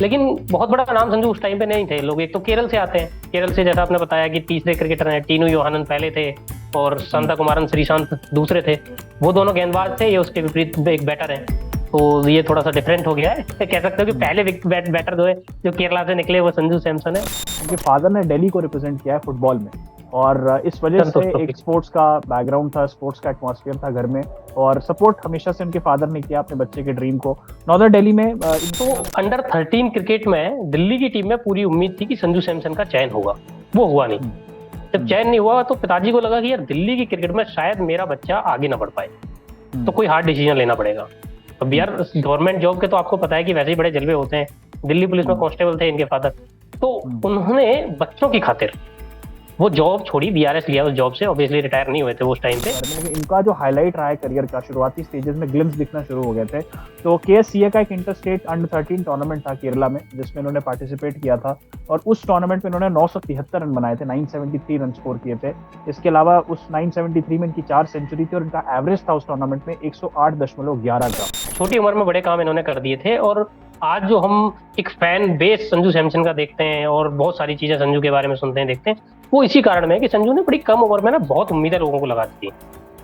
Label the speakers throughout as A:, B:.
A: लेकिन बहुत बड़ा नाम संजू उस टाइम पे नहीं थे। लोग एक तो केरल से आते हैं, केरल से जैसा आपने बताया कि तीसरे क्रिकेटर हैं, टीनू योहानन पहले थे और
B: हम्म।
A: संता कुमारन श्रीशांत दूसरे थे। वो दोनों गेंदबाज थे, ये उसके विपरीत एक बैटर है। तो ये थोड़ा सा डिफरेंट हो गया है। कह सकते हो कि
B: हम्म।
A: पहले बैटर जो है जो केरला से निकले वो संजू सैमसन है।
B: उनके फादर ने दिल्ली को रिप्रेजेंट किया है फुटबॉल में, और इस वजह से
A: संतोष ट्रॉफी।
B: एक स्पोर्ट्स का बैकग्राउंड था, स्पोर्ट्स का एटमॉस्फेयर था घर में। और सपोर्ट हमेशा से उनके फादर ने किया अपने बच्चे के ड्रीम को। नॉर्दर्न दिल्ली में
A: तो अंडर 13 क्रिकेट में दिल्ली की टीम में पूरी उम्मीद थी कि संजू सैमसन का चयन होगा। वो हुआ नहीं।
B: हम्म।
A: जब
B: हम्म।
A: चयन नहीं हुआ तो पिताजी को लगा कि यार दिल्ली की क्रिकेट में शायद मेरा बच्चा आगे ना बढ़ पाए, तो
B: हम्म।
A: कोई हार्ड डिसीजन लेना पड़ेगा। अब
B: हम्म।
A: यार गवर्नमेंट जॉब के तो आपको पता है कि वैसे ही बड़े जलवे होते हैं। दिल्ली पुलिस में
B: हम्म।
A: कांस्टेबल थे इनके फादर। तो
B: हम्म।
A: उन्होंने बच्चों की खातिर वो जॉब छोड़ी, बीआरएस लिया। उस जॉब से ऑब्वियसली रिटायर नहीं हुए थे वो उस टाइम पे।
B: बारे में, लेकिन इनका जो हाईलाइट रहा है करियर का, शुरुआती स्टेजेस में ग्लिम्स दिखना शुरू हो गए थे। तो केएससीए का एक इंटर स्टेट अंडर 13 टूर्नामेंट था केरला में, जिसमें इन्होंने पार्टिसिपेट किया था। और उस टूर्नामेंट में इन्होंने 973 रन बनाए थे, 973 रन स्कोर किए थे। इसके अलावा उस 973 में इनकी 4 सेंचुरी थी, और इनका एवरेज था उस टूर्नामेंट में 108.11 का।
A: छोटी उम्र में बड़े काम इन्होंने कर दिए थे। और आज जो हम एक फैन बेस संजू सैमसन का देखते हैं और बहुत सारी चीजें संजू के बारे में सुनते हैं देखते हैं, वो इसी कारण में है कि संजू ने बड़ी कम उम्र में ना बहुत उम्मीदें लोगों को लगा दी थी।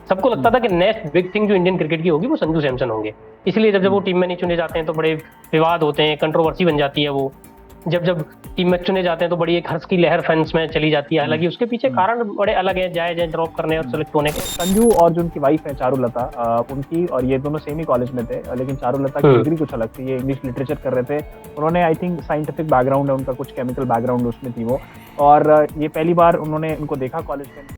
A: सबको लगता
B: हम्म।
A: था कि नेक्स्ट बिग थिंग जो इंडियन क्रिकेट की होगी वो संजू सैमसन होंगे। इसलिए जब जब वो
B: हम्म।
A: टीम में नहीं चुने जाते हैं तो बड़े विवाद होते हैं, कंट्रोवर्सी बन जाती है वो। जब जब टीम में चुने जाते हैं तो बड़ी एक हर्ष की लहर फैंस में चली जाती है।
B: हम्म।
A: हालांकि उसके पीछे
B: हम्म।
A: कारण बड़े अलग हैं, जायज हैं ड्रॉप करने और सेलेक्ट होने के।
B: संजू और जो उनकी वाइफ है चारुलता, उनकी और ये दोनों सेम ही कॉलेज में थे, लेकिन चारुलता की
A: हम्म।
B: डिग्री कुछ अलग थी, ये इंग्लिश लिटरेचर कर रहे थे। उन्होंने आई थिंक साइंटिफिक बैकग्राउंड है उनका, कुछ केमिकल बैकग्राउंड उसमें थी वो। और ये पहली बार उन्होंने उनको देखा कॉलेज में।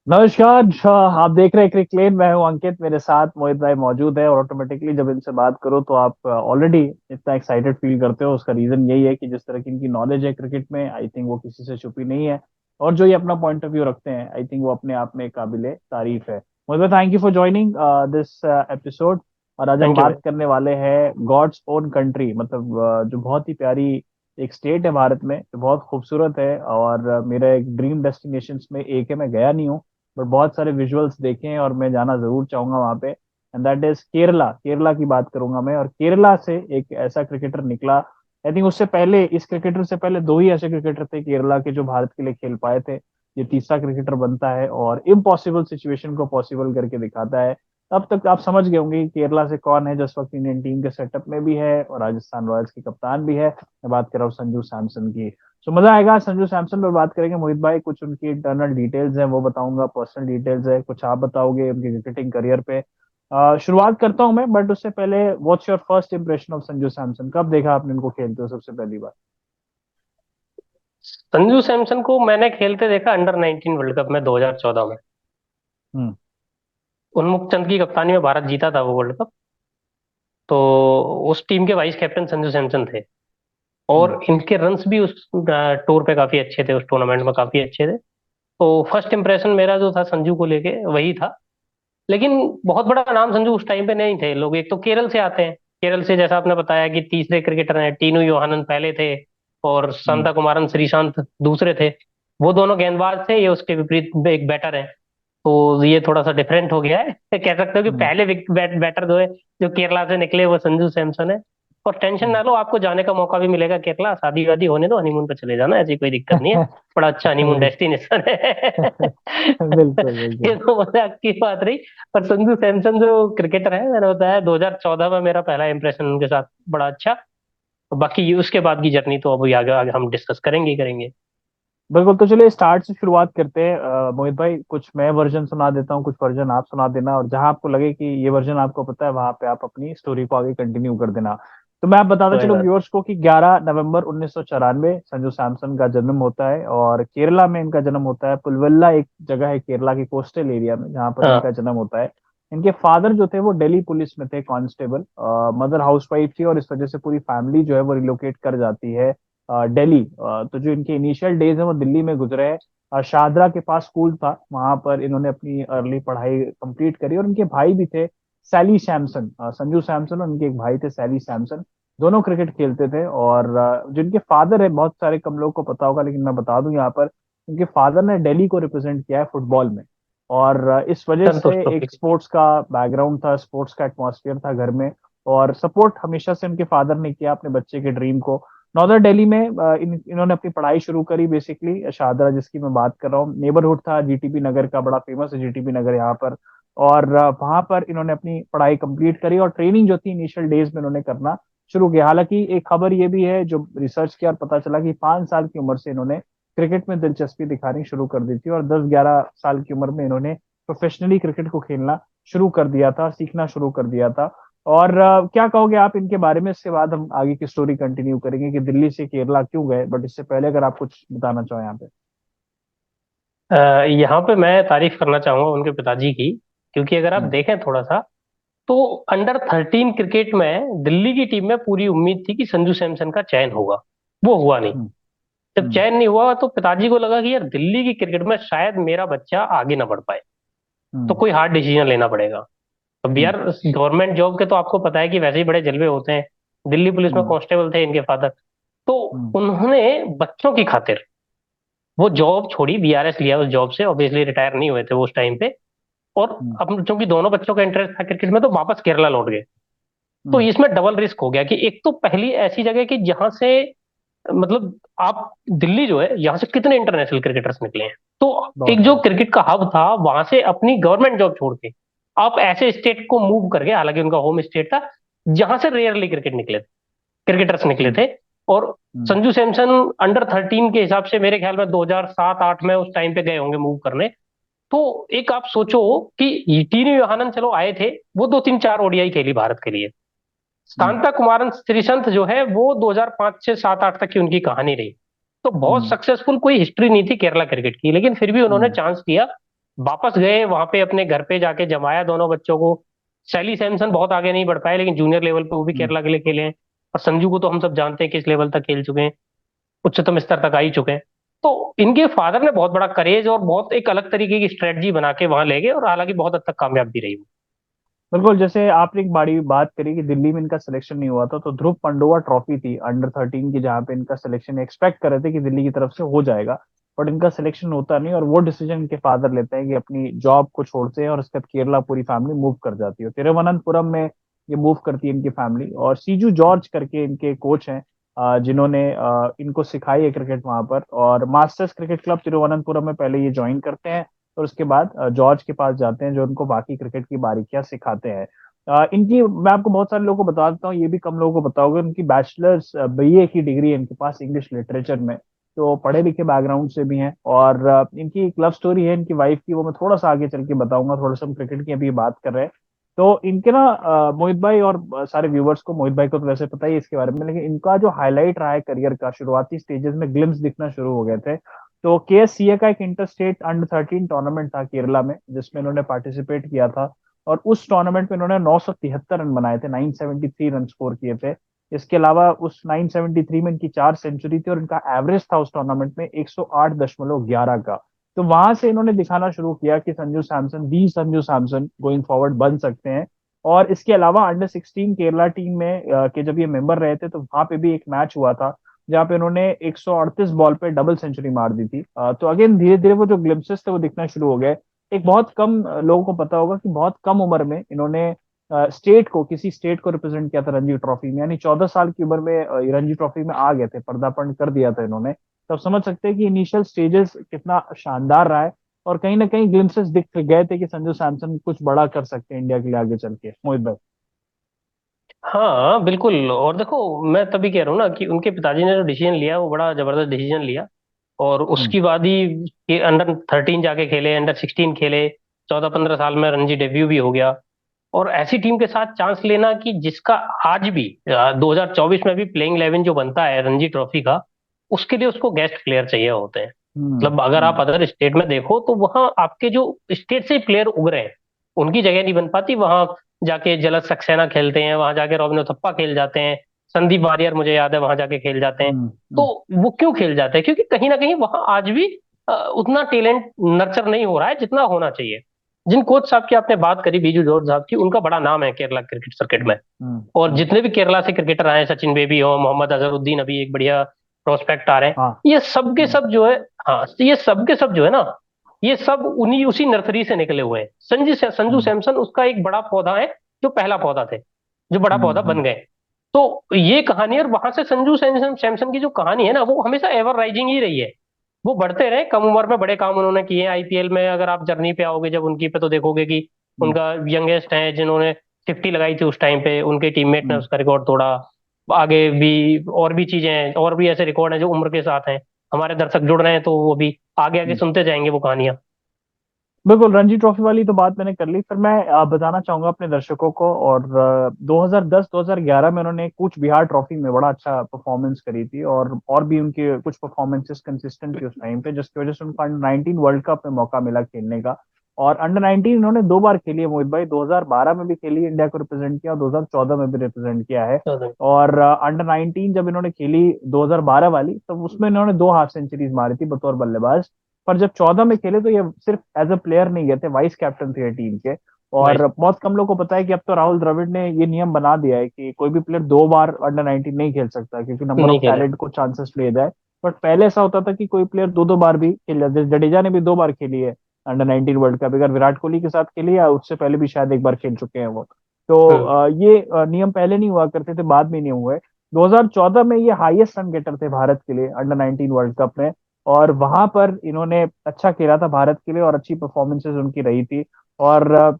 B: नमस्कार, आप देख रहे हैं क्रिक लेन, मैं हूं अंकित, मेरे साथ मोहित भाई मौजूद है। और ऑटोमेटिकली जब इनसे बात करो तो आप ऑलरेडी इतना एक्साइटेड फील करते हो, उसका रीजन यही है कि जिस तरह की इनकी नॉलेज है क्रिकेट में, आई थिंक वो किसी से छुपी नहीं है। और जो ये अपना पॉइंट ऑफ व्यू रखते हैं, आई थिंक वो अपने आप में काबिले तारीफ है। मोहित भाई, thank you for joining this episode. और आज हम
A: थैंक यू
B: बात
A: भाई।
B: करने वाले हैं गॉड्स ओन कंट्री, मतलब जो बहुत ही प्यारी एक स्टेट है भारत में, जो बहुत खूबसूरत है। और मेरा एक ड्रीम डेस्टिनेशन में एक है, मैं गया नहीं हूँ, बट बहुत सारे विजुअल्स देखे हैं और मैं जाना जरूर चाहूंगा वहां पे। And that is Kerala. Kerala की बात करूंगा मैं, और केरला से एक ऐसा क्रिकेटर निकला। आई थिंक उससे पहले, इस क्रिकेटर से पहले दो ही ऐसे क्रिकेटर थे केरला के जो भारत के लिए खेल पाए थे। ये तीसरा क्रिकेटर बनता है और इम्पॉसिबल सिचुएशन को पॉसिबल करके दिखाता है। अब तक आप समझ गए होंगे कि केरला से कौन है, जिस वक्त इंडियन टीम के सेटअप में भी है और राजस्थान रॉयल्स की कप्तान भी है। मैं बात कर रहा हूँ संजू सैमसन की। तो मजा आएगा, संजू सैमसन पर बात करेंगे मोहित भाई। कुछ उनकी इंटरनल डिटेल्स हैं वो बताऊंगा, पर्सनल डिटेल्स है कुछ आप बताओगे उनके क्रिकेटिंग करियर पे। शुरुआत करता हूं मैं, बट उससे पहले what's your first impression of Sanju Samson? कब देखा आपने इनको खेलते हो सबसे पहली बार?
A: संजू सैमसन को मैंने खेलते देखा अंडर 19 वर्ल्ड कप में 2014 में।
B: हम्म।
A: उन्मुक्त चंद की कप्तानी में भारत जीता था वो वर्ल्ड कप। तो उस टीम के वाइस कैप्टन संजू सैमसन थे।
B: हम्म।
A: और इनके रन्स भी उस टूर पे काफी अच्छे थे, उस टूर्नामेंट में काफी अच्छे थे। तो फर्स्ट इंप्रेशन मेरा जो था संजू को लेके वही था। लेकिन बहुत बड़ा नाम संजू उस टाइम पे नहीं थे। लोग एक तो केरल से आते हैं, केरल से जैसा आपने बताया कि तीसरे क्रिकेटर हैं, टीनू योहानन पहले थे और
B: हम्म।
A: संता कुमारन श्रीशांत दूसरे थे। वो दोनों गेंदबाज थे, ये उसके विपरीत एक बैटर है। तो ये थोड़ा सा डिफरेंट हो गया है। कह सकते हो कि
B: हम्म।
A: पहले बैटर जो है जो केरला से निकले वो संजू सैमसन है। और टेंशन
B: हम्म।
A: ना लो, आपको जाने का मौका भी मिलेगा केरला। शादी वादी होने दो, हनीमून पे चले जाना, ऐसी कोई दिक्कत नहीं है। बड़ा अच्छा हनीमून डेस्टिनेशन है।
B: बिल्कुल
A: ये
B: बिल्कुल।
A: तो मजाक की बात रही। पर संजू सैमसन जो क्रिकेटर है, मैंने बताया 2014 में मेरा पहला इंप्रेशन उनके साथ बड़ा अच्छा। तो बाकी ये उसके बाद की जर्नी तो अभी आगे आगे हम डिस्कस करेंगे ही करेंगे।
B: बिल्कुल, तो चलिए स्टार्ट से शुरुआत करते हैं। मोहित भाई, कुछ मैं वर्जन सुना देता हूँ, कुछ वर्जन आप सुना देना, और जहां आपको लगे कि ये वर्जन आपको पता है वहां पे आप अपनी स्टोरी को आगे कंटिन्यू कर देना। तो मैं आप बताता
A: कोई
B: चलो
A: बात।
B: व्यूअर्स को कि 11 नवंबर 1994 संजू सैमसन का जन्म होता है, और केरला में इनका जन्म होता है। पुलवेल्ला एक जगह है केरला के कोस्टल एरिया में, जहाँ पर इनका
A: हाँ।
B: जन्म होता है। इनके फादर जो थे वो दिल्ली पुलिस में थे, कांस्टेबल। मदर हाउसवाइफ थी, और इस वजह से पूरी फैमिली जो है वो रिलोकेट कर जाती है दिल्ली। तो जो इनके इनिशियल डेज है वो दिल्ली में गुजरे हैं। शाहदरा के पास स्कूल था, वहां पर इन्होंने अपनी अर्ली पढ़ाई कंप्लीट करी। और इनके भाई भी थे, सैली सैमसन, संजू सैमसन, और उनके एक भाई थे सैली सैमसन। दोनों क्रिकेट खेलते थे। और जिनके फादर है, बहुत सारे कम लोग को पता होगा लेकिन मैं बता दूं यहाँ पर, उनके फादर ने दिल्ली को रिप्रेजेंट किया है फुटबॉल में। और इस वजह
A: संतोष
B: से
A: ट्रॉफी।
B: एक स्पोर्ट्स का बैकग्राउंड था, स्पोर्ट्स का एटमॉस्फेयर था घर में। और सपोर्ट हमेशा से उनके फादर ने किया अपने बच्चे के ड्रीम को। नॉर्दर्न दिल्ली में इन्होंने अपनी पढ़ाई शुरू करी बेसिकली। शाहदरा जिसकी मैं बात कर रहा हूँ, नेबरहुड था जीटीबी नगर का, बड़ा फेमस है जीटीबी नगर यहाँ पर। और वहाँ पर इन्होंने अपनी पढ़ाई कंप्लीट करी और ट्रेनिंग जो थी इनिशियल डेज में इन्होंने करना शुरू किया। हालांकि एक खबर ये भी है जो रिसर्च किया और पता चला कि 5 साल की उम्र से इन्होंने क्रिकेट में दिलचस्पी दिखानी शुरू कर दी थी, और 10-11 साल की उम्र में इन्होंने प्रोफेशनली क्रिकेट को खेलना शुरू कर दिया था, सीखना शुरू कर दिया था। और क्या कहोगे आप इनके बारे में? इसके बाद हम आगे की स्टोरी कंटिन्यू करेंगे कि दिल्ली से केरला क्यों गए, बट इससे पहले अगर आप कुछ बताना चाहो यहाँ पे।
A: अ, यहाँ पे मैं तारीफ करना चाहूंगा उनके पिताजी की, क्योंकि अगर आप
B: हम्म।
A: देखें थोड़ा सा, तो अंडर 13 क्रिकेट में दिल्ली की टीम में पूरी उम्मीद थी कि संजू सैमसन का चयन होगा। वो हुआ नहीं।
B: हम्म।
A: जब
B: हम्म।
A: चयन नहीं हुआ तो पिताजी को लगा कि यार दिल्ली की क्रिकेट में शायद मेरा बच्चा आगे ना बढ़ पाए, तो
B: हम्म।
A: कोई हार्ड डिसीजन लेना पड़ेगा। अब
B: हम्म।
A: यार गवर्नमेंट जॉब के तो आपको पता है कि वैसे ही बड़े जलवे होते हैं। दिल्ली पुलिस में
B: हम्म।
A: कांस्टेबल थे इनके फादर। तो
B: हम्म।
A: उन्होंने बच्चों की खातिर वो जॉब छोड़ी, बीआरएस लिया उस जॉब से, ऑब्वियसली रिटायर नहीं हुए थे वो उस टाइम पे। और
B: हम्म।
A: अब चूंकि दोनों बच्चों का इंटरेस्ट था क्रिकेट में, तो वापस केरला लौट गए। तो
B: हम्म।
A: इसमें डबल रिस्क हो गया कि एक तो पहली ऐसी जगह कि जहां से, मतलब आप, दिल्ली जो है यहाँ से कितने इंटरनेशनल क्रिकेटर्स निकले हैं। तो
B: बहुत
A: एक जो
B: बहुत।
A: क्रिकेट का हब था वहां से अपनी गवर्नमेंट जॉब छोड़ के आप ऐसे स्टेट को मूव करके, हालांकि उनका होम स्टेट था, जहां से रेयरली क्रिकेटर्स निकले
B: हम्म।
A: थे। और
B: हम्म।
A: संजू सैमसन अंडर 13 के हिसाब से मेरे ख्याल में 2007-8 में उस टाइम पे गए होंगे मूव करने। तो एक आप सोचो कि टीनी योहानन चलो आए थे, वो 2-3-4 ओडीआई खेली भारत के लिए।
B: हम्म।
A: शांता कुमारन श्रीसंत जो है वो 2005 से 7-8 तक की उनकी कहानी रही। तो बहुत
B: हम्म।
A: सक्सेसफुल कोई हिस्ट्री नहीं थी केरला क्रिकेट की, लेकिन फिर भी उन्होंने
B: हम्म।
A: चांस लिया। वापस गए वहां पे अपने घर पे जाके जमाया दोनों बच्चों को। सैली सैमसन बहुत आगे नहीं बढ़ पाए, लेकिन जूनियर लेवल पे वो भी
B: हम्म।
A: केरला के लिए खेले हैं। और संजू को तो हम सब जानते हैं किस लेवल तक खेल चुके हैं, उच्चतम स्तर तक आ ही चुके हैं। तो इनके फादर ने बहुत बड़ा करेज और बहुत एक अलग तरीके की स्ट्रेटजी बना के वहां ले गए, और हालांकि बहुत हद तक कामयाब भी रही वो।
B: बिल्कुल, जैसे आपने एक बड़ी बात करी कि दिल्ली में इनका सिलेक्शन नहीं हुआ था, तो ध्रुव पंडोवा ट्रॉफी थी अंडर 13 की, जहाँ पे इनका सिलेक्शन एक्सपेक्ट कर रहे थे कि दिल्ली की तरफ से हो जाएगा, बट इनका सिलेक्शन होता नहीं। और वो डिसीजन इनके फादर लेते हैं कि अपनी जॉब को छोड़ते हैं और उसके बाद केरला पूरी फैमिली मूव कर जाती है, तिरुवनंतपुरम में ये मूव करती है इनकी फैमिली। और सीजू जॉर्ज करके इनके कोच हैं, जिन्होंने इनको सिखाई है क्रिकेट वहां पर। और मास्टर्स क्रिकेट क्लब तिरुवनंतपुरम में पहले ये ज्वाइन करते हैं, और उसके बाद जॉर्ज के पास जाते हैं जो उनको बाकी क्रिकेट की बारीकियां सिखाते हैं। इनकी मैं आपको बहुत सारे लोगों को बता देता हूँ, ये भी कम लोगों को पता होगा, उनकी बैचलर्स बीए की डिग्री है इनके पास इंग्लिश लिटरेचर में। तो पढ़े लिखे बैकग्राउंड से भी हैं। और इनकी एक लव स्टोरी है इनकी वाइफ की, वो मैं थोड़ा सा आगे चल के बताऊंगा। थोड़ा सा हम क्रिकेट की अभी बात कर रहे हैं। तो इनके ना मोहित भाई और सारे व्यूवर्स को, मोहित भाई को तो वैसे पता ही है इसके बारे में, लेकिन इनका जो हाईलाइट रहा है करियर का, शुरुआती स्टेजेस में ग्लिम्स दिखना शुरू हो गए थे। तो केएससीए का एक इंटर स्टेट अंडर 13 टूर्नामेंट था केरला में, जिसमें इन्होंने पार्टिसिपेट किया था। और उस टूर्नामेंट में इन्होंने 973 रन बनाए थे, 973 रन स्कोर किए थे। इसके अलावा उस 973 में इनकी 4 सेंचुरी थी, और इनका एवरेज था उस टूर्नामेंट में 108.11 का। तो वहां से इन्होंने दिखाना शुरू किया कि संजू सैमसन, दी संजू सैमसन गोइंग फॉरवर्ड बन सकते हैं। और इसके अलावा अंडर 16 केरला टीम में के जब ये मेंबर रहे थे, तो वहां पे भी एक मैच हुआ था जहाँ पे इन्होंने 138 बॉल पे डबल सेंचुरी मार दी थी। तो अगेन धीरे धीरे वो जो ग्लिम्सेस थे वो दिखना शुरू हो गए। एक बहुत कम लोगों को पता होगा कि बहुत कम उम्र में इन्होंने स्टेट को, किसी स्टेट को रिप्रेजेंट किया था रणजी ट्रॉफी में, यानी 14 साल की उम्र में रणजी ट्रॉफी में आ गए थे, पदार्पण कर दिया था इन्होंने। तो आप समझ सकते हैं कि इनिशियल स्टेजेस कितना शानदार रहा है। और कहीं ना कहीं ग्लिम्सेस दिख गए थे कि संजू सैमसन कुछ बड़ा कर सकते हैं इंडिया के लिए आगे चल के, मोहित भाई।
A: हाँ बिल्कुल। और देखो, मैं तभी कह रहा हूँ ना कि उनके पिताजी ने जो डिसीजन लिया वो बड़ा जबरदस्त डिसीजन लिया। और
B: हम्म।
A: उसके बाद ही अंडर 13 जाके खेले, अंडर 16 खेले, 14-15 साल में रणजी डेब्यू भी हो गया। और ऐसी टीम के साथ चांस लेना कि जिसका आज भी 2024 में भी प्लेइंग 11 जो बनता है रणजी ट्रॉफी का, उसके लिए उसको गेस्ट प्लेयर चाहिए होते हैं।
B: हम्म।
A: मतलब अगर आप
B: हम्म।
A: अदर स्टेट में देखो तो वहां आपके जो स्टेट से प्लेयर उभरे हैं उनकी जगह नहीं बन पाती। वहां जाके जलज सक्सेना खेलते हैं, वहां जाके रॉबिन उथप्पा खेल जाते हैं, संदीप वारियर मुझे याद है वहां जाके खेल जाते हैं।
B: हम्म।
A: तो
B: हम्म।
A: वो क्यों खेल जाते हैं? क्योंकि कहीं ना कहीं वहां आज भी उतना टैलेंट नर्चर नहीं हो रहा है जितना होना चाहिए। जिन कोच साहब की आपने बात करी, बीजू जॉर्ज साहब की, उनका बड़ा नाम है केरला क्रिकेट सर्किट
B: हम्म।
A: में।
B: हम्म।
A: और
B: हम्म।
A: जितने भी केरला से क्रिकेटर आए हैं, सचिन बेबी हो, मोहम्मद अजहरुद्दीन अभी एक बढ़िया प्रोस्पेक्ट आ रहे हैं,
B: हाँ।
A: ये सब के
B: हम्म।
A: सब जो है, हाँ ये सब के सब जो है ना, ये सब उन्हीं उसी नर्सरी से निकले हुए हैं। संजू
B: हम्म।
A: सैमसन उसका एक बड़ा पौधा है, जो पहला पौधा थे, जो बड़ा
B: हम्म।
A: पौधा बन गए। तो ये कहानी, और वहां से संजू सैमसन सैमसन की जो कहानी है ना, वो हमेशा एवर राइजिंग ही रही है। वो बढ़ते रहे, कम उम्र में बड़े काम उन्होंने किए हैं आईपीएल में। अगर आप जर्नी पे आओगे जब उनकी पे, तो देखोगे कि
B: हम्म।
A: उनका यंगेस्ट है जिन्होंने 50 लगाई थी उस टाइम पे, उनके टीममेट ने
B: हम्म।
A: उसका रिकॉर्ड तोड़ा। आगे भी और भी चीजें हैं, और भी ऐसे रिकॉर्ड हैं जो उम्र के साथ हैं। हमारे दर्शक जुड़ रहे हैं तो वो भी आगे आगे
B: हम्म।
A: सुनते जाएंगे वो कहानियां।
B: बिल्कुल, रणजी ट्रॉफी वाली तो बात मैंने कर ली। फिर मैं बताना चाहूंगा अपने दर्शकों को, और 2010-2011 में उन्होंने कूच बिहार ट्रॉफी में बड़ा अच्छा परफॉर्मेंस करी थी, और भी उनके कुछ परफॉर्मेंसेस कंसिस्टेंट थी उस टाइम पे, जिसकी वजह से उनको अंडर 19 वर्ल्ड कप में मौका मिला खेलने का। और अंडर 19 इन्होंने 2 बार खेली है मोहित भाई, 2012 में भी खेली, इंडिया को रिप्रेजेंट किया, और 2014 में भी रिप्रेजेंट किया है। और अंडर 19 जब इन्होंने खेली 2012 वाली, तब उसमें इन्होंने 2 हाफ सेंचुरीज मारी थी बतौर बल्लेबाज। पर जब 14 में खेले तो ये सिर्फ एज अ प्लेयर नहीं गए थे, वाइस कैप्टन थे टीम के।
A: भाई।
B: और बहुत कम लोगों को पता है कि अब तो राहुल द्रविड़ ने ये नियम बना दिया है कि कोई भी प्लेयर 2 बार अंडर 19 नहीं खेल सकता, क्योंकि नंबर
A: नहीं
B: ऑफ
A: खेले।
B: टैलेंट को चांसेस ले जाए। बट पहले ऐसा होता था कि कोई प्लेयर 2-2 बार भी खेल जाता है। जडेजा ने भी 2 बार खेली है अंडर 19 वर्ल्ड कप, अगर विराट कोहली के साथ खेली, या उससे पहले भी शायद 1 बार खेल चुके हैं वो। तो
A: हम्म।
B: ये नियम पहले नहीं हुआ करते थे, बाद में नियम हुए। 2014 में ये हाईएस्ट रन गेटर थे भारत के लिए अंडर 19 वर्ल्ड कप में। और वहां पर इन्होंने अच्छा खेला था भारत के लिए, और अच्छी परफॉर्मेंसेज उनकी रही थी। और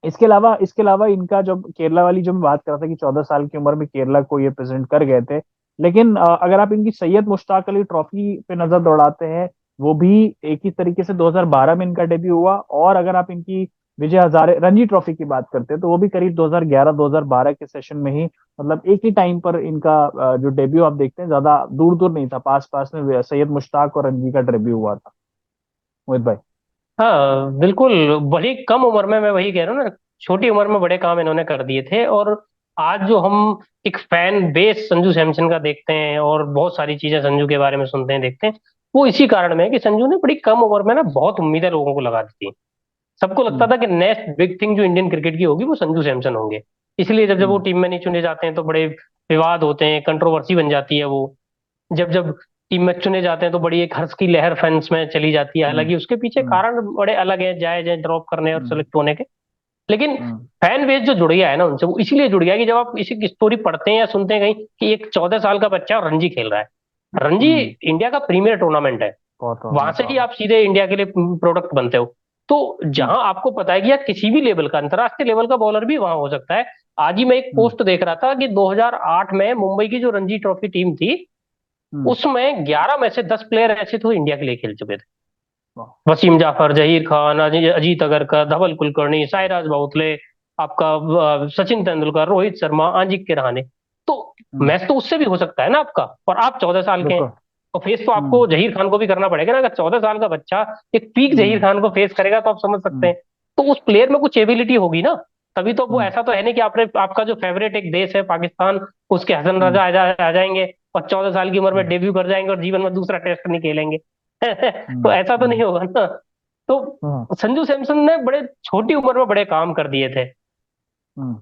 B: इसके अलावा इनका जो केरला वाली जो मैं बात कर रहा था कि 14 साल की उम्र में केरला को ये प्रेजेंट कर गए थे। लेकिन अगर आप इनकी सैयद मुश्ताक अली ट्रॉफी पे नजर दौड़ाते हैं, वो भी एक ही तरीके से 2012 में इनका डेब्यू हुआ। और अगर आप इनकी विजय हजारे रणजी ट्रॉफी की बात करते हैं, तो वो भी करीब 2011-2012 के सेशन में ही, मतलब एक ही टाइम पर इनका जो डेब्यू आप देखते हैं, ज्यादा दूर दूर नहीं था, पास पास में सैयद मुश्ताक और रणजी का डेब्यू हुआ था मोहित भाई।
A: हाँ बिल्कुल। बड़ी कम उम्र में, मैं वही कह रहा हूँ ना, छोटी उम्र में बड़े काम इन्होंने कर दिए थे। और आज जो हम एक फैन बेस संजू सैमसन का देखते हैं, और बहुत सारी चीजें संजू के बारे में सुनते हैं, देखते हैं, वो इसी कारण में है कि संजू ने बड़ी कम उम्र में ना बहुत उम्मीदें लोगों को लगा दी थी। सबको लगता
B: हम्म।
A: था कि नेक्स्ट बिग थिंग जो इंडियन क्रिकेट की होगी वो संजू सैमसन होंगे। इसलिए जब जब वो
B: हम्म।
A: टीम में नहीं चुने जाते हैं तो बड़े विवाद होते हैं, कंट्रोवर्सी बन जाती है वो। जब जब टीम में चुने जाते हैं तो बड़ी एक हर्ष की लहर फैंस में चली जाती है।
B: हम्म।
A: हालांकि उसके पीछे
B: हम्म।
A: कारण बड़े अलग हैं, जायज हैं, ड्रॉप करने और
B: हम्म।
A: सेलेक्ट होने के। लेकिन
B: हम्म।
A: फैन बेस जो जुड़ गया है ना उनसे, वो इसलिए जुड़ गया है कि जब आप इसी स्टोरी पढ़ते हैं या सुनते हैं कहीं कि एक 14 साल का बच्चा रणजी खेल रहा है। रणजी
B: हम्म।
A: इंडिया का प्रीमियर टूर्नामेंट है।
B: बहुत
A: वहां
B: टूर्नामेंट
A: से
B: है।
A: ही आप सीधे इंडिया के लिए प्रोडक्ट बनते हो। तो
B: हम्म।
A: जहां आपको पता है कि यार किसी भी लेवल का, अंतरराष्ट्रीय लेवल का बॉलर भी वहां हो सकता है। आज ही मैं एक
B: हम्म।
A: पोस्ट देख रहा था कि 2008 में मुंबई की जो रणजी ट्रॉफी टीम थी,
B: हम्म।
A: उसमें 11 में से 10 प्लेयर ऐसे थे इंडिया के लिए खेल चुके थे।
B: वाह।
A: वसीम जाफर, जहीर खान, अजीत अगरकर, धवल कुलकर्णी, साइराज भोसले, आपका सचिन तेंदुलकर, रोहित शर्मा, अजिंक्य रहाणे। तो
B: हम्म।
A: मैच तो उससे भी हो सकता है ना आपका, और आप 14 साल के हैं।
B: बिल्कुल।
A: तो फेस तो
B: हम्म।
A: आपको जहीर खान को भी करना पड़ेगा ना। अगर 14 साल का बच्चा एक पीक जहीर
B: हम्म।
A: खान को फेस करेगा तो आप समझ सकते
B: हम्म।
A: हैं। तो उस प्लेयर में कुछ एबिलिटी होगी ना। तभी तो वो,
B: हम्म।
A: ऐसा तो है नहीं कि आपने, आपका जो फेवरेट एक देश है पाकिस्तान, उसके हसन
B: हम्म।
A: रजा आ जाएंगे और 14 साल की उम्र में
B: हम्म।
A: डेब्यू कर जाएंगे और जीवन में दूसरा टेस्ट नहीं खेलेंगे। तो
B: हम्म।
A: ऐसा तो नहीं होगा ना।
B: हम्म।
A: तो संजू सैमसन ने बड़े छोटी उम्र में बड़े काम कर दिए थे।
B: हम्म।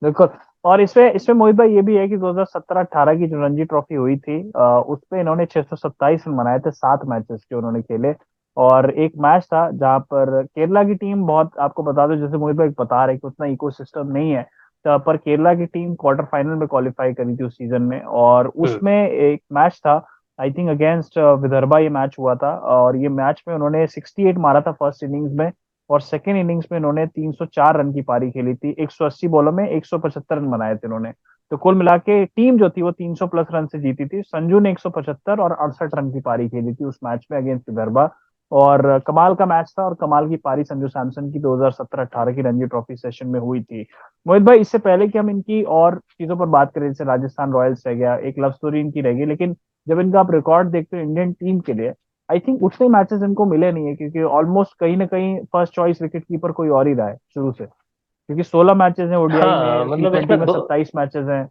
B: बिल्कुल। और इसमें इसमें मोहित भाई ये भी है कि 2017-18 की जो रणजी ट्रॉफी हुई थी, उसपे इन्होंने 627 रन बनाए थे 7 मैचेस जो उन्होंने खेले। और एक मैच था जहां पर केरला की टीम, बहुत आपको बता दो, जैसे मोहित भाई बता रहे कि उतना इकोसिस्टम नहीं है, तो पर केरला की टीम क्वार्टर फाइनल में क्वालिफाई करी थी उस सीजन में, और
A: हम्म।
B: उसमें एक मैच था, आई थिंक अगेंस्ट विदर्भा ये मैच हुआ था। और ये मैच में उन्होंने 68 मारा था फर्स्ट इनिंग्स में, और सेकेंड इनिंग्स में इन्होंने 304 रन की पारी खेली थी, 180 बॉलों में 175 रन बनाए थे इन्होंने। तो कुल मिला के टीम जो थी वो 300 प्लस रन से जीती थी। संजू ने 175 और 68 रन की पारी खेली थी उस मैच में अगेंस्ट विदर्भा। और कमाल का मैच था, और कमाल की पारी संजू सैमसन की 2017-18 की रणजी ट्रॉफी सेशन में हुई थी। मोहित भाई, इससे पहले कि हम इनकी और चीजों पर बात करें, जैसे राजस्थान रॉयल्स रह गया, एक लव स्टोरी इनकी रह गई, लेकिन जब इनका आप रिकॉर्ड देखते हो इंडियन टीम के लिए, आई थिंक उतने मैचेस इनको मिले नहीं है, क्योंकि ऑलमोस्ट कहीं ना कहीं फर्स्ट चॉइस विकेट कीपर कोई और ही रहा है शुरू से, क्योंकि 16 मैचेस हैं ओडीआई
A: हाँ
B: में, टी
A: मतलब
B: ट्वेंटी
A: इसमें
B: में
A: दो,
B: 27 मैचेस हैं,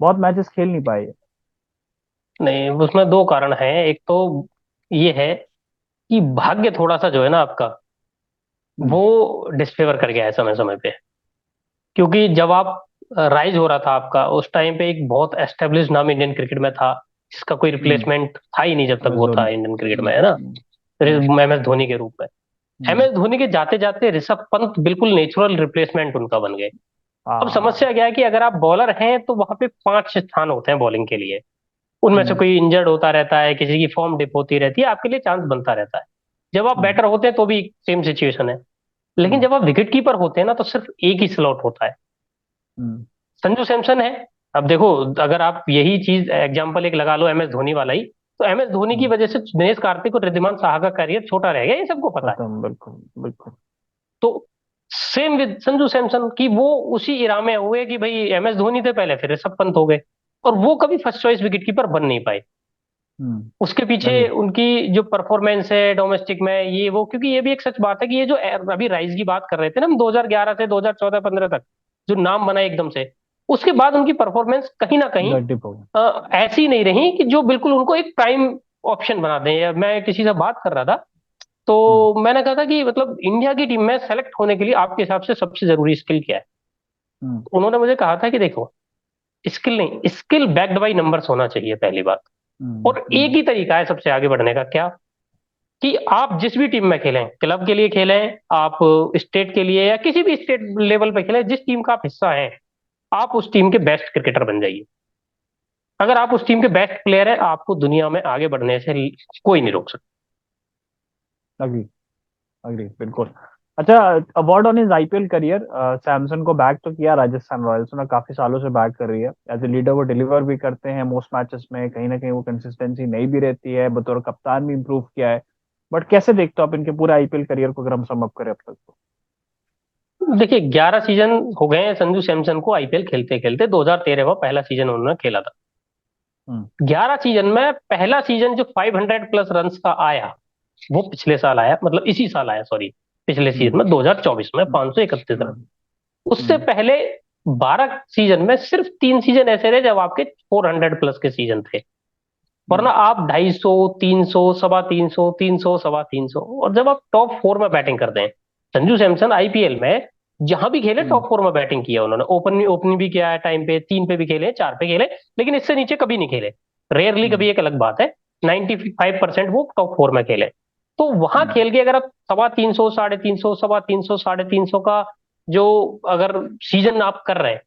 B: बहुत मैचेस खेल नहीं पाए।
A: नहीं उसमें दो कारण हैं। एक तो ये है कि भाग्य थोड़ा सा जो है ना आपका,
B: हम्म।
A: वो डिसफेवर कर गया है समय समय पे। क्योंकि जब आप राइज हो रहा था आपका, उस टाइम पे एक बहुत एस्टेब्लिश नाम इंडियन क्रिकेट में था, जिसका कोई
B: हम्म।
A: रिप्लेसमेंट था ही नहीं जब तक
B: एम एस
A: वो था
B: धोनी।
A: इंडियन क्रिकेट
B: हम्म।
A: में, है ना।
B: हम्म। हम्म।
A: एम एस धोनी के रूप में। एम
B: हम्म।
A: एस धोनी के जाते जाते ऋषभ पंत बिल्कुल नेचुरल रिप्लेसमेंट उनका बन गए। अब समस्या
B: हाँ।
A: क्या है कि अगर आप बॉलर हैं तो वहां पे 5 स्थान होते हैं बॉलिंग के लिए, उनमें से
B: हम्म।
A: कोई इंजर्ड होता रहता है, किसी की फॉर्म डिप होती रहती है, आपके लिए चांस बनता रहता है। जब आप
B: हम्म।
A: बैटर होते हैं तो भी सेम सिचुएशन है। लेकिन
B: हम्म।
A: जब आप विकेट कीपर होते हैं ना, तो सिर्फ एक ही स्लॉट होता है।
B: हम्म।
A: संजू सैमसन है। अब देखो, अगर आप यही चीज एग्जांपल एक लगा लो MS धोनी वाला ही, तो MS धोनी की
B: हम्म।
A: वजह से दिनेश कार्तिक और रिद्धिमान साहा का करियर छोटा रह गया, ये सबको पता है।
B: खत्म, बिल्कुल बिल्कुल।
A: तो सेम विद संजू सैमसन की, वो उसी इरा में हुए कि भाई MS धोनी थे पहले, फिर ऋषभ पंत हो गए, और वो कभी फर्स्ट चॉइस विकेट कीपर बन नहीं पाए। उसके पीछे
B: अग्री।
A: उनकी जो परफॉर्मेंस है डोमेस्टिक में, ये वो, क्योंकि ये भी एक सच बात है कि ये जो अभी राइज की बात कर रहे थे ना हम, 2011 से 2014-15 तक जो नाम बना एकदम से, उसके बाद उनकी परफॉर्मेंस कहीं ना कहीं
B: गड्डी पो।
A: ऐसी नहीं रही कि जो बिल्कुल उनको एक प्राइम ऑप्शन बना दें। या मैं किसी से बात कर रहा था,
B: हम्म।
A: तो मैंने कहा था कि मतलब इंडिया की टीम में सेलेक्ट होने के लिए आपके हिसाब से सबसे जरूरी स्किल क्या है।
B: हम्म।
A: तो उन्होंने मुझे कहा था कि देखो, स्किल नहीं, स्किल बैक्ड बाई नंबर्स होना चाहिए पहली बात।
B: हम्म।
A: और एक ही तरीका है सबसे आगे बढ़ने का, क्या? कि आप जिस भी टीम में खेलें, क्लब के लिए खेलें, आप स्टेट के लिए, या किसी भी स्टेट लेवल पे खेलें, जिस टीम का आप हिस्सा हैं, आप उस टीम के बेस्ट क्रिकेटर बन जाइए। अगर आप उस टीम के बेस्ट प्लेयर हैं, आपको दुनिया में आगे बढ़ने से कोई नहीं रोक सकता।
B: अग्री। अग्री, बिल्कुल। अच्छा, award on his IPL career, Samson को बैक तो किया राजस्थान रॉयल्स ने, काफी सालों से बैक कर रही है। एज ए लीडर वो डिलीवर भी करते हैं मोस्ट मैचेस में, कहीं ना कहीं वो कंसिस्टेंसी नहीं भी रहती है, बतौर कप्तान भी इंप्रूव किया है। बट कैसे देखते हो आप इनके पूरे आईपीएल करियर को, अगर हम सम अप करें अब तक तो?
A: देखिए, 11 सीजन हो गए हैं संजू सैमसन को आईपीएल खेलते खेलते। 2013 में पहला सीजन उन्होंने खेला था।
B: हम्म।
A: 11 सीजन में पहला सीजन जो 500+ रन का आया, वो पिछले साल आया, मतलब इसी साल आया, सॉरी, पिछले
B: हम्म।
A: सीजन में 2024 में
B: हम्म।
A: 531 रन।
B: हम्म।
A: उससे
B: हम्म।
A: पहले 12 सीजन में सिर्फ 3 सीजन ऐसे रहे जब आपके 400+ के सीजन थे, वरना
B: हम्म।
A: आप 250, 300, 350, 300, 350। और जब आप टॉप 4 में बैटिंग करते हैं, संजू सैमसन आईपीएल में जहां भी खेले
B: हम्म।
A: टॉप 4 में बैटिंग किया उन्होंने। ओपन भी किया है टाइम पे, 3 पे भी खेले, 4 पे खेले, लेकिन इससे नीचे कभी नहीं खेले। रेयरली कभी,
B: हम्म।
A: एक अलग बात है। 95% वो टॉप 4 में खेले। तो वहां
B: हम्म।
A: खेल के अगर आप 350, 350, 350, 350 का जो अगर सीजन आप कर रहे हैं,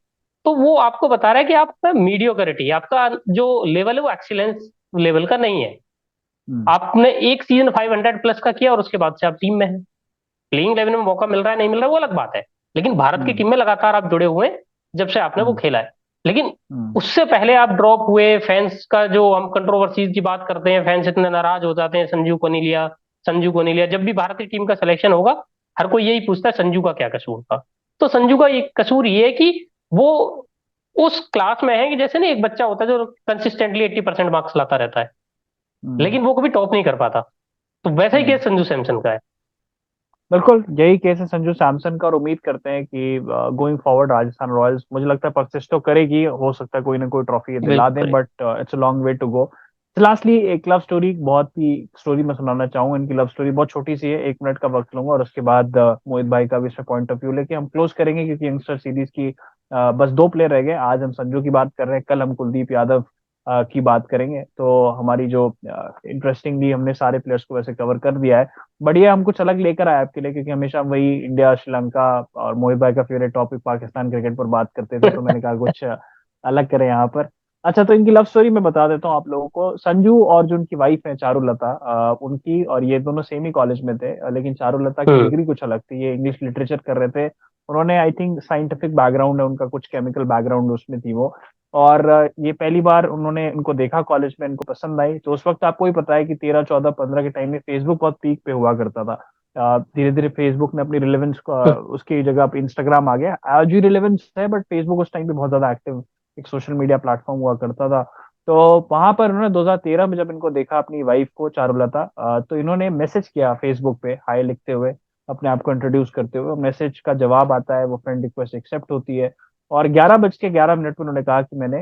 A: तो वो आपको बता रहा है कि आपका मीडियोक्रिटी, आपका जो लेवल है वो एक्सीलेंस लेवल का नहीं है।
B: हम्म।
A: आपने एक सीजन 500+ का किया और उसके बाद से आप टीम में हैं। प्लेइंग 11 में मौका मिल रहा है नहीं मिल रहा है वो अलग बात है, लेकिन भारत की
B: हम्म।
A: टीम में लगातार आप जुड़े हुए हैं जब से आपने वो
B: हम्म।
A: खेला है। लेकिन
B: हम्म।
A: उससे पहले आप ड्रॉप हुए, फैंस का जो हम कंट्रोवर्सीज की बात करते हैं, फैंस इतने नाराज हो जाते हैं, संजू को नहीं लिया, संजू को नहीं लिया। जब भी भारतीय टीम का सिलेक्शन होगा, हर कोई यही पूछता है संजू का क्या कसूर था। तो संजू का एक कसूर ये है कि वो उस क्लास में है कि जैसे ना एक बच्चा होता है जो कंसिस्टेंटली 80% मार्क्स लाता रहता है,
B: हम्म।
A: लेकिन वो कभी टॉप नहीं कर पाता। तो वैसा ही
B: हम्म।
A: केस संजू सैमसन का है।
B: बिल्कुल यही केस है संजू सैमसन का, और उम्मीद करते हैं कि गोइंग फॉरवर्ड राजस्थान रॉयल्स, मुझे लगता है परसिस्ट तो करेगी, हो सकता है कोई ना कोई ट्रॉफी ये दिला
A: बिल्कुल
B: दें,
A: करें।
B: But it's a long way to go. Lastly एक लव स्टोरी, बहुत ही स्टोरी मैं सुनाना चाहूंगा। इनकी लव स्टोरी बहुत छोटी सी है, 1 मिनट का वक्त लूंगा, और उसके बाद मोहित भाई का भी इसमें पॉइंट ऑफ व्यू लेके हम क्लोज करेंगे, क्योंकि यंगस्टर सीरीज की बस 2 प्लेयर रह गए। आज हम संजू की बात कर रहे हैं, कल हम कुलदीप यादव की बात करेंगे। तो हमारी जो इंटरेस्टिंगली हमने सारे प्लेयर्स को वैसे कवर कर दिया है, बढ़िया। हम कुछ अलग लेकर आए आपके लिए, क्योंकि हमेशा वही इंडिया श्रीलंका और मोहित भाई का फेवरेट टॉपिक पाकिस्तान क्रिकेट पर बात करते थे, तो मैंने कहा कुछ अलग करें यहाँ पर। अच्छा, तो इनकी लव स्टोरी मैं बता देता हूँ आप लोगों को। संजू और जो उनकी वाइफ है चारुलता, उनकी और ये दोनों सेम ही कॉलेज में थे, लेकिन चारुलता की
A: हम्म।
B: डिग्री कुछ अलग थी, ये इंग्लिश लिटरेचर कर रहे थे। उन्होंने आई थिंक साइंटिफिक बैकग्राउंड है उनका, कुछ केमिकल बैकग्राउंड उसमें थी वो। और ये पहली बार उन्होंने उनको देखा कॉलेज में, इनको पसंद आई। तो उस वक्त आपको ही पता है कि 13, 14, 15 के टाइम में फेसबुक बहुत पीक पे हुआ करता था। धीरे धीरे फेसबुक ने अपनी रिलेवेंस को उसकी जगह पे इंस्टाग्राम आ गया, आज भी रिलेवेंस है, बट फेसबुक उस टाइम पे बहुत ज्यादा एक्टिव एक सोशल मीडिया प्लेटफॉर्म हुआ करता था। तो वहां पर उन्होंने 2013 में जब इनको देखा अपनी वाइफ को चारुलता, तो इन्होंने मैसेज किया फेसबुक पे हाय लिखते हुए, अपने आप को इंट्रोड्यूस करते हुए। मैसेज का जवाब आता है, वो फ्रेंड रिक्वेस्ट एक्सेप्ट होती है, और 11:11 पे उन्होंने कहा कि मैंने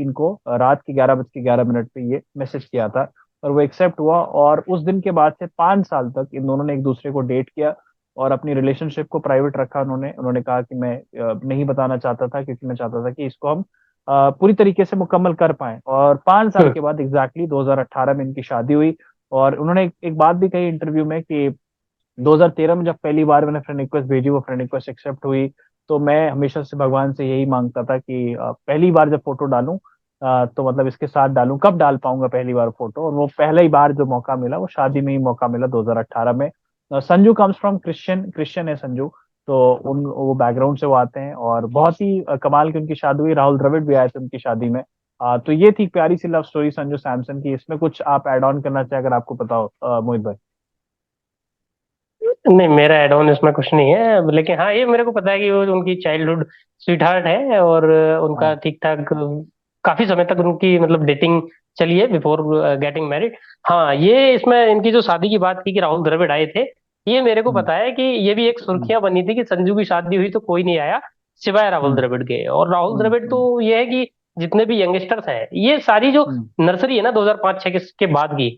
B: इनको रात के 11:11 पे ये मैसेज किया था, और वो एक्सेप्ट हुआ। और उस दिन के बाद से 5 साल तक इन दोनों ने एक दूसरे को डेट किया, और अपनी रिलेशनशिप को प्राइवेट रखा। उन्होंने उन्होंने कहा कि मैं नहीं बताना चाहता था, क्योंकि मैं चाहता था कि इसको हम पूरी तरीके से मुकम्मल कर पाए। और 5 साल के बाद एग्जैक्टली 2018 में इनकी शादी हुई। और उन्होंने एक बात भी कही इंटरव्यू में कि 2013 में जब पहली बार मैंने फ्रेंड रिक्वेस्ट भेजी, वो फ्रेंड रिक्वेस्ट एक्सेप्ट हुई। तो मैं हमेशा से भगवान से यही मांगता था कि पहली बार जब फोटो डालूं तो मतलब इसके साथ डालूं, कब डाल पाऊंगा पहली बार फोटो। और वो पहला ही बार जो मौका मिला वो शादी में ही मौका मिला 2018 में। Sanju comes from Christian Christian है संजू। तो उन वो बैकग्राउंड से वो आते हैं, और बहुत ही कमाल की उनकी शादी हुई। राहुल द्रविड़ भी आए थे उनकी शादी में। तो ये थी प्यारी सी लव स्टोरी संजू सैमसन की। इसमें कुछ आप ऐड ऑन करना चाहे अगर आपको पता हो मोहित भाई।
A: नहीं, मेरा एड ऑन इसमें कुछ नहीं है, लेकिन हाँ ये मेरे को पता है कि वो उनकी चाइल्डहुड स्वीट हार्ट है, और उनका
B: हाँ।
A: ठीक ठाक काफी समय तक उनकी मतलब डेटिंग चली है बिफोर गेटिंग मैरिड। हाँ, ये इसमें इनकी जो शादी की बात की कि राहुल द्रविड़ आए थे, ये मेरे को
B: हम्म।
A: पता है कि ये भी एक
B: हम्म।
A: सुर्खियां बनी थी कि संजू की शादी हुई तो कोई नहीं आया सिवाय राहुल
B: हम्म।
A: द्रविड़ के। और राहुल द्रविड़
B: हम्म।
A: तो ये है कि जितने भी यंगस्टर्स हैं, ये सारी जो
B: हम्म।
A: नर्सरी है ना 2005-6 के बाद की,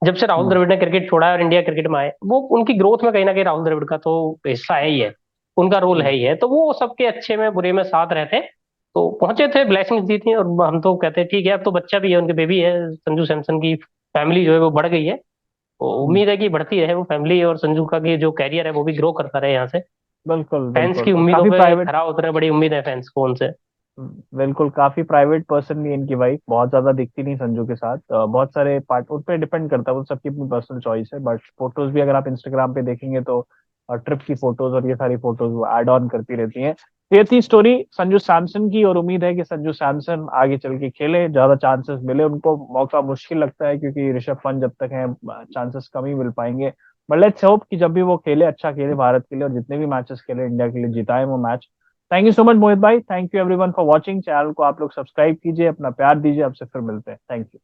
A: जब से राहुल
B: हम्म।
A: द्रविड़ ने क्रिकेट छोड़ा है और इंडिया क्रिकेट में आए, वो उनकी ग्रोथ में कहीं ना कहीं राहुल द्रविड़ का तो हिस्सा है ही है, उनका रोल है
B: हम्म।
A: ही है। तो वो सबके अच्छे में बुरे में साथ रहते, तो पहुंचे थे, ब्लेसिंग्स दी थी। और हम तो कहते हैं ठीक है, अब तो बच्चा भी है, उनके बेबी है, संजू सैमसन की फैमिली जो है वो बढ़ गई है। तो
B: हम्म।
A: उम्मीद है कि बढ़ती रहे वो फैमिली, और संजू का की जो कैरियर है वो भी ग्रो करता रहे यहाँ से।
B: बिल्कुल
A: फैंस
B: बिल्कुल।
A: की
B: और
A: उम्मीदों
B: काफी
A: पे
B: प्राइवेट।
A: खरा उतरे, बड़ी उम्मीद है फैंस को उनसे।
B: बिल्कुल काफी प्राइवेट पर्सन भी इनकी वाइफ, बहुत ज्यादा दिखती नहीं संजू के साथ। बहुत सारे पार्ट उन पे डिपेंड करता है, वो सबकी अपनी पर्सनल चॉइस है। बट फोटोज भी अगर आप इंस्टाग्राम पे देखेंगे तो ट्रिप की फोटोज और ये सारी फोटोज वो ऐड ऑन करती रहती हैं। तो ये थी स्टोरी संजू सैमसन की, और उम्मीद है कि संजू सैमसन आगे चल के खेले, ज्यादा चांसेस मिले उनको। मौका मुश्किल लगता है क्योंकि ऋषभ पंत जब तक है चांसेस कम ही मिल पाएंगे। बट लेट्स होप कि जब भी वो खेले अच्छा खेले भारत के लिए, और जितने भी मैचेस खेले इंडिया के लिए जिताए वो मैच। Thank you so much Mohit भाई, thank you everyone for watching. Channel को आप लोग सब्सक्राइब कीजिए, अपना प्यार दीजिए। आपसे फिर मिलते हैं। Thank you.